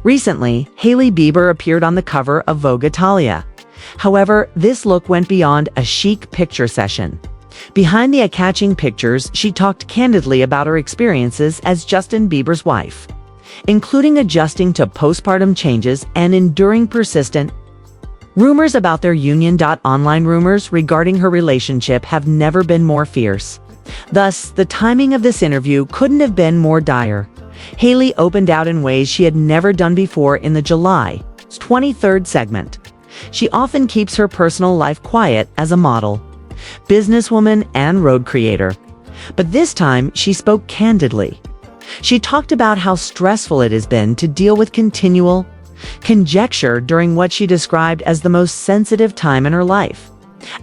Recently, Hailey Bieber appeared on the cover of Vogue Italia. However, this look went beyond a chic picture session. Behind the eye-catching pictures, she talked candidly about her experiences as Justin Bieber's wife, including adjusting to postpartum changes and enduring persistent rumors about their union. Online rumors regarding her relationship have never been more fierce. Thus, the timing of this interview couldn't have been more dire. Hailey opened out in ways she had never done before in the July 23rd segment. She often keeps her personal life quiet as a model, businesswoman, and road creator. But this time, she spoke candidly. She talked about how stressful it has been to deal with continual conjecture during what she described as the most sensitive time in her life,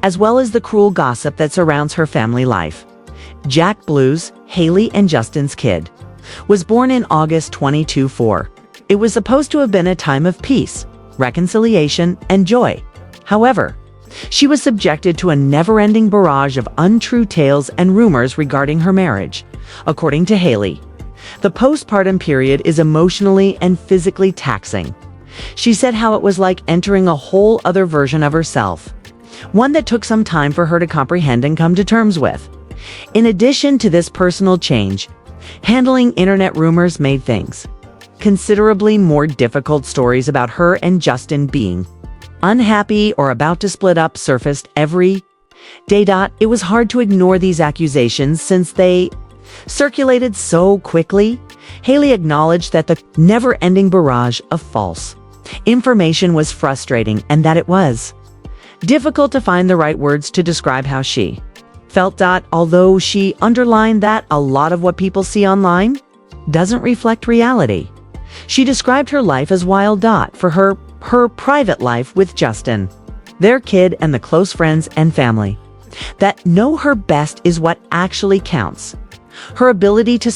as well as the cruel gossip that surrounds her family life. Jack Blues, Hailey and Justin's kid, was born in August 2024. It was supposed to have been a time of peace, reconciliation, and joy. However, she was subjected to a never-ending barrage of untrue tales and rumors regarding her marriage. According to Hailey, the postpartum period is emotionally and physically taxing. She said how it was like entering a whole other version of herself, one that took some time for her to comprehend and come to terms with. In addition to this personal change, handling internet rumors made things considerably more difficult. Stories about her and Justin being unhappy or about to split up surfaced every day. It was hard to ignore these accusations since they circulated so quickly. Hailey acknowledged that the never-ending barrage of false information was frustrating and that it was difficult to find the right words to describe how she felt. Although she underlined that a lot of what people see online doesn't reflect reality. She described her life as wild. For her private life with Justin, their kid, and the close friends and family that know her best is what actually counts. Her ability to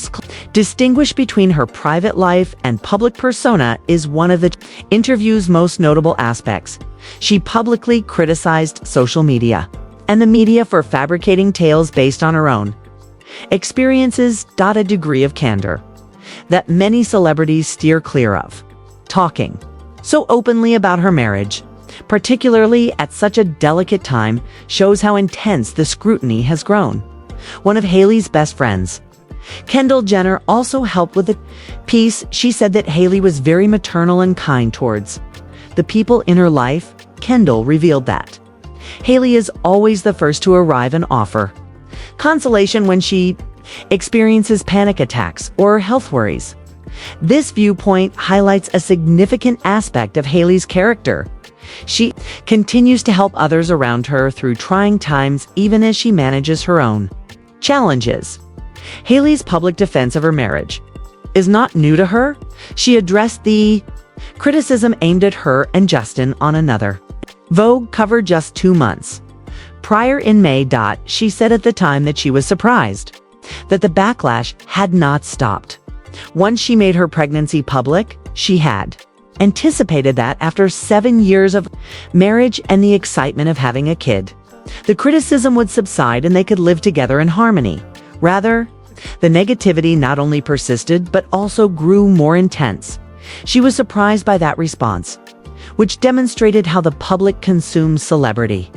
distinguish between her private life and public persona is one of the interview's most notable aspects. She publicly criticized social media and the media for fabricating tales based on her own experiences. A degree of candor that many celebrities steer clear of. Talking so openly about her marriage, particularly at such a delicate time, shows how intense the scrutiny has grown. One of Hailey's best friends, Kendall Jenner, also helped with the piece. She said that Hailey was very maternal and kind towards the people in her life. Kendall revealed that Hailey is always the first to arrive and offer consolation when she experiences panic attacks or health worries. This viewpoint highlights a significant aspect of Hailey's character. She continues to help others around her through trying times, even as she manages her own challenges. Hailey's public defense of her marriage is not new to her. She addressed the criticism aimed at her and Justin on another Vogue cover just 2 months prior in May. She said at the time that she was surprised that the backlash had not stopped. Once she made her pregnancy public, she had anticipated that after 7 years of marriage and the excitement of having a kid, the criticism would subside and they could live together in harmony. Rather, the negativity not only persisted but also grew more intense. She was surprised by that response, which demonstrated how the public consumes celebrity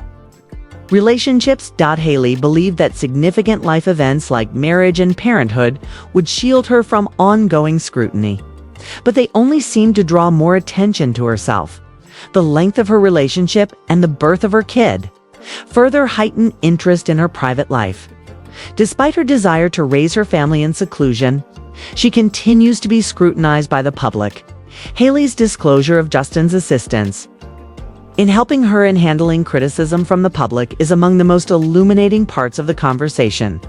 relationships. Hailey believed that significant life events like marriage and parenthood would shield her from ongoing scrutiny, but they only seemed to draw more attention to herself. The length of her relationship and the birth of her kid further heightened interest in her private life. Despite her desire to raise her family in seclusion, she continues to be scrutinized by the public. Hailey's disclosure of Justin's assistance in helping her in handling criticism from the public is among the most illuminating parts of the conversation.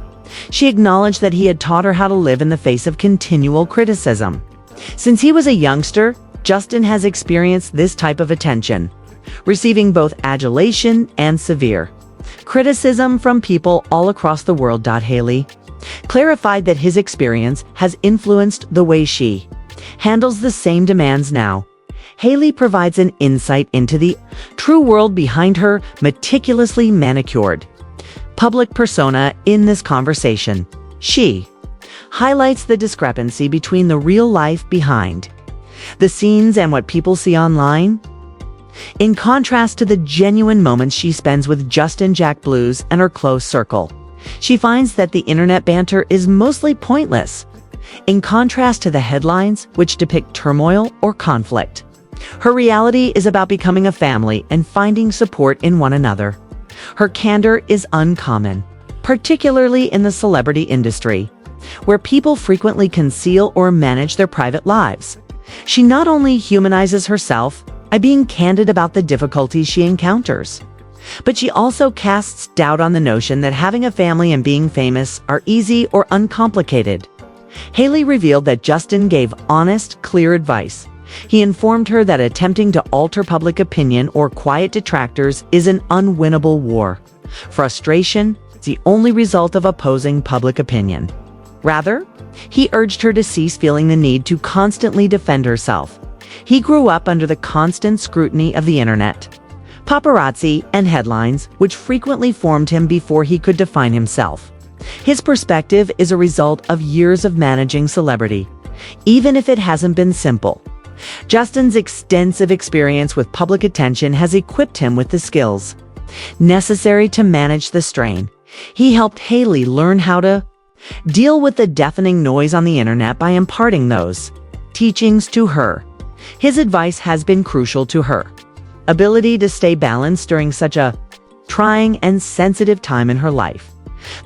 She acknowledged that he had taught her how to live in the face of continual criticism. Since he was a youngster, Justin has experienced this type of attention, receiving both adulation and severe criticism from people all across the world. Hailey clarified that his experience has influenced the way she handles the same demands now. Hailey provides an insight into the true world behind her meticulously manicured public persona in this conversation. She highlights the discrepancy between the real life behind the scenes and what people see online? In contrast to the genuine moments she spends with Justin Jack Blues and her close circle, she finds that the internet banter is mostly pointless. In contrast to the headlines, which depict turmoil or conflict, her reality is about becoming a family and finding support in one another. Her candor is uncommon, particularly in the celebrity industry, where people frequently conceal or manage their private lives. She not only humanizes herself by being candid about the difficulties she encounters, but she also casts doubt on the notion that having a family and being famous are easy or uncomplicated. Hailey revealed that Justin gave honest, clear advice. He informed her that attempting to alter public opinion or quiet detractors is an unwinnable war. Frustration is the only result of opposing public opinion. Rather, he urged her to cease feeling the need to constantly defend herself. He grew up under the constant scrutiny of the internet, paparazzi, and headlines, which frequently formed him before he could define himself. His perspective is a result of years of managing celebrity, even if it hasn't been simple. Justin's extensive experience with public attention has equipped him with the skills necessary to manage the strain. He helped Hailey learn how to deal with the deafening noise on the internet by imparting those teachings to her. His advice has been crucial to her ability to stay balanced during such a trying and sensitive time in her life.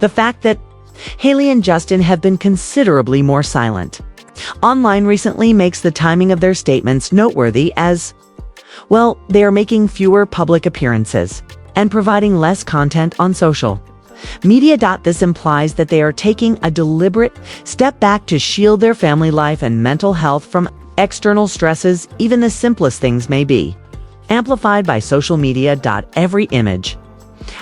The fact that Hailey and Justin have been considerably more silent online recently makes the timing of their statements noteworthy, as, well, they are making fewer public appearances and providing less content on social media. This implies that they are taking a deliberate step back to shield their family life and mental health from external stresses, even the simplest things may be amplified by social media. Every image,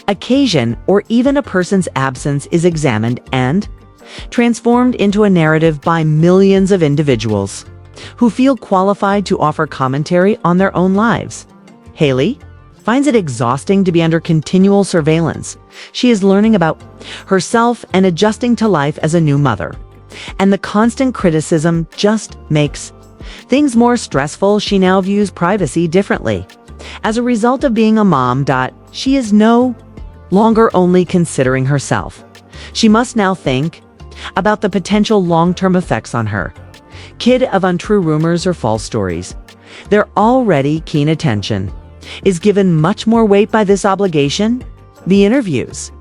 occasion, or even a person's absence is examined and transformed into a narrative by millions of individuals who feel qualified to offer commentary on their own lives. Hailey finds it exhausting to be under continual surveillance. She is learning about herself and adjusting to life as a new mother, and the constant criticism just makes things more stressful. She now views privacy differently. As a result of being a mom, she is no longer only considering herself. She must now think about the potential long-term effects on her kid of untrue rumors or false stories. Their already keen attention is given much more weight by this obligation. The interview's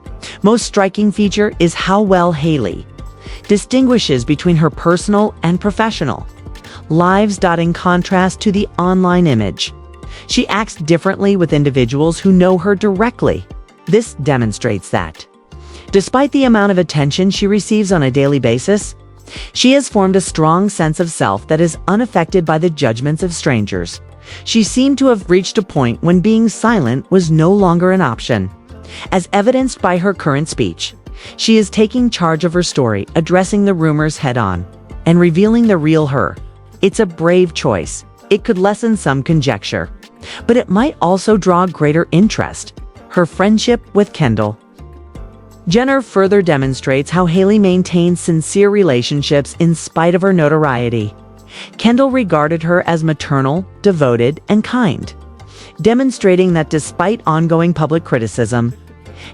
most striking feature is how well Hailey distinguishes between her personal and professional lives. In contrast to the online image, she acts differently with individuals who know her directly. This demonstrates that, despite the amount of attention she receives on a daily basis, she has formed a strong sense of self that is unaffected by the judgments of strangers. She seemed to have reached a point when being silent was no longer an option. As evidenced by her current speech, she is taking charge of her story, addressing the rumors head-on, and revealing the real her. It's a brave choice. It could lessen some conjecture, but it might also draw greater interest. Her friendship with Kendall Jenner further demonstrates how Hailey maintains sincere relationships in spite of her notoriety. Kendall regarded her as maternal, devoted, and kind, demonstrating that despite ongoing public criticism,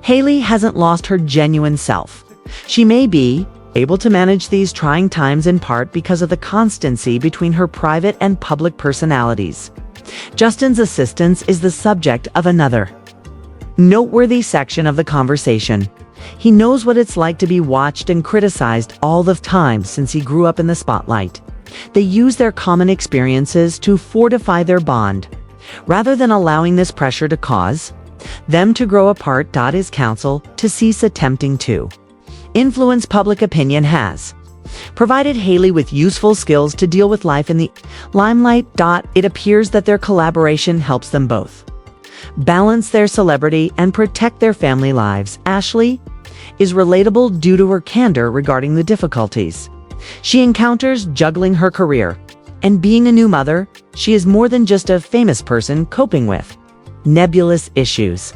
Hailey hasn't lost her genuine self. She may be able to manage these trying times in part because of the constancy between her private and public personalities. Justin's assistance is the subject of another noteworthy section of the conversation. He knows what it's like to be watched and criticized all the time since he grew up in the spotlight. They use their common experiences to fortify their bond, rather than allowing this pressure to cause them to grow apart. His counsel to cease attempting to influence public opinion has provided Hailey with useful skills to deal with life in the limelight. It appears that their collaboration helps them both balance their celebrity and protect their family lives. Ashley is relatable due to her candor regarding the difficulties she encounters juggling her career and being a new mother. She is more than just a famous person coping with nebulous issues.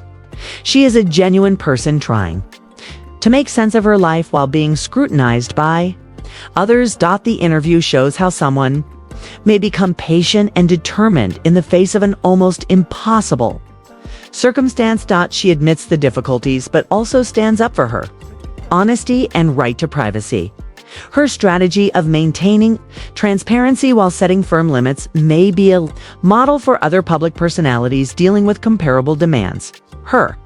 She is a genuine person trying to make sense of her life while being scrutinized by others. The interview shows how someone may become patient and determined in the face of an almost impossible circumstance. She admits the difficulties but also stands up for her honesty and right to privacy. Her strategy of maintaining transparency while setting firm limits may be a model for other public personalities dealing with comparable demands. Her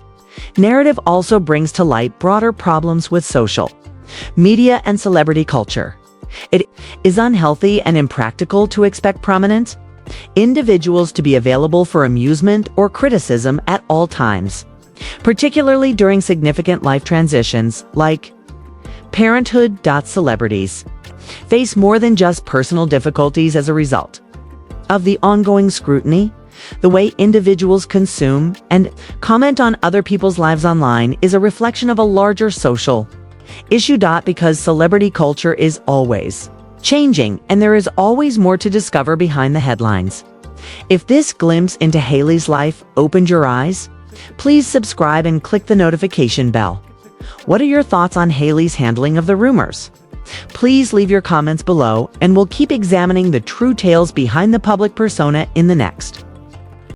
narrative also brings to light broader problems with social media and celebrity culture. It is unhealthy and impractical to expect prominent individuals to be available for amusement or criticism at all times, particularly during significant life transitions like parenthood. Celebrities face more than just personal difficulties as a result of the ongoing scrutiny. The way individuals consume and comment on other people's lives online is a reflection of a larger social issue. Because celebrity culture is always changing and there is always more to discover behind the headlines. If this glimpse into Hailey's life opened your eyes, please subscribe and click the notification bell. What are your thoughts on Hailey's handling of the rumors? Please leave your comments below and we'll keep examining the true tales behind the public persona in the next